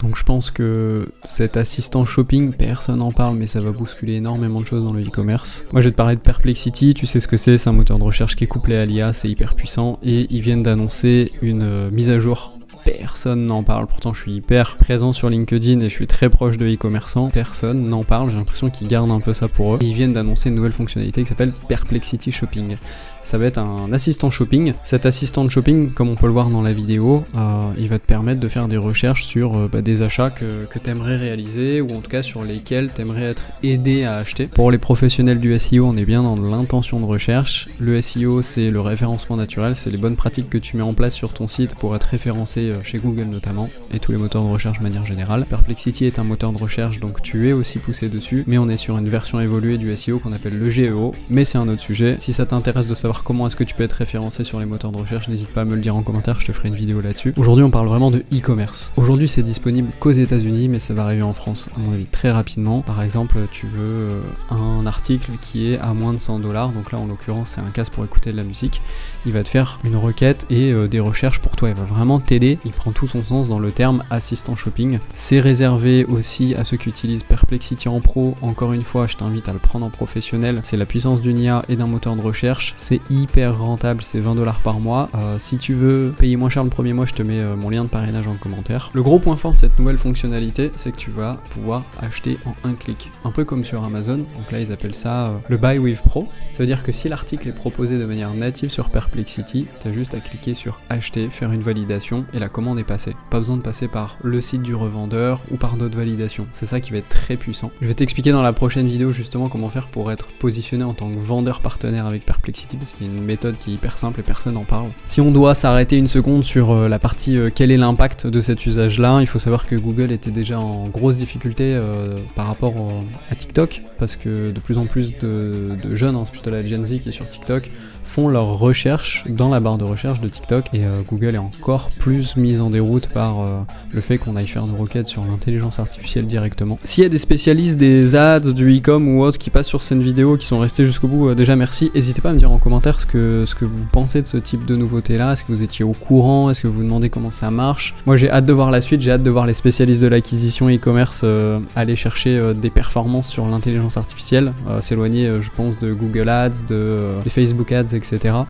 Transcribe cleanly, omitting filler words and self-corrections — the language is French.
Donc je pense que cet assistant shopping, personne n'en parle, mais ça va bousculer énormément de choses dans le e-commerce. Moi je vais te parler de Perplexity, tu sais ce que c'est un moteur de recherche qui est couplé à l'IA, c'est hyper puissant, et ils viennent d'annoncer une mise à jour. Personne n'en parle, pourtant je suis hyper présent sur LinkedIn et je suis très proche de e-commerçants. Personne n'en parle, j'ai l'impression qu'ils gardent un peu ça pour eux. Et ils viennent d'annoncer une nouvelle fonctionnalité qui s'appelle Perplexity Shopping. Ça va être un assistant shopping. Cet assistant de shopping, comme on peut le voir dans la vidéo, il va te permettre de faire des recherches sur des achats que tu aimerais réaliser ou en tout cas sur lesquels tu aimerais être aidé à acheter. Pour les professionnels du SEO, on est bien dans l'intention de recherche. Le SEO, c'est le référencement naturel, c'est les bonnes pratiques que tu mets en place sur ton site pour être référencé chez Google notamment, et tous les moteurs de recherche de manière générale. Perplexity est un moteur de recherche, donc tu es aussi poussé dessus, mais on est sur une version évoluée du SEO qu'on appelle le GEO, mais c'est un autre sujet. Si ça t'intéresse de savoir comment est-ce que tu peux être référencé sur les moteurs de recherche, n'hésite pas à me le dire en commentaire, je te ferai une vidéo là-dessus. Aujourd'hui, on parle vraiment de e-commerce. Aujourd'hui, c'est disponible qu'aux États-Unis, mais ça va arriver en France, à mon avis, très rapidement. Par exemple, tu veux un article qui est à moins de 100$, donc là, en l'occurrence, c'est un casque pour écouter de la musique. Il va te faire une requête et des recherches pour toi. Il va vraiment t'aider. Il prend tout son sens dans le terme assistant shopping. C'est réservé aussi à ceux qui utilisent Perplexity en pro. Encore une fois, je t'invite à le prendre en professionnel. C'est la puissance d'une IA et d'un moteur de recherche. C'est hyper rentable, c'est 20$ par mois. Si tu veux payer moins cher le premier mois, je te mets mon lien de parrainage en commentaire. Le gros point fort de cette nouvelle fonctionnalité, c'est que tu vas pouvoir acheter en un clic. Un peu comme sur Amazon. Donc là, ils appellent ça le Buy with Pro. Ça veut dire que si l'article est proposé de manière native sur Perplexity, tu as juste à cliquer sur acheter, faire une validation et la commande est passée. Pas besoin de passer par le site du revendeur ou par d'autres validations. C'est ça qui va être très puissant. Je vais t'expliquer dans la prochaine vidéo justement comment faire pour être positionné en tant que vendeur partenaire avec Perplexity, parce qu'il y a une méthode qui est hyper simple et personne n'en parle. Si on doit s'arrêter une seconde sur la partie quel est l'impact de cet usage-là, il faut savoir que Google était déjà en grosse difficulté par rapport à TikTok, parce que de plus en plus de jeunes, c'est plutôt la Gen Z qui est sur TikTok, font leurs recherches dans la barre de recherche de TikTok, et Google est encore plus mise en déroute par le fait qu'on aille faire nos requêtes sur l'intelligence artificielle directement. S'il y a des spécialistes des ads, du e-com ou autres qui passent sur cette vidéo, qui sont restés jusqu'au bout, déjà merci. N'hésitez pas à me dire en commentaire ce que vous pensez de ce type de nouveauté là. Est-ce que vous étiez au courant? Est-ce que vous vous demandez comment ça marche? Moi j'ai hâte de voir la suite, j'ai hâte de voir les spécialistes de l'acquisition e-commerce aller chercher des performances sur l'intelligence artificielle, s'éloigner je pense de Google Ads, des Facebook Ads, etc.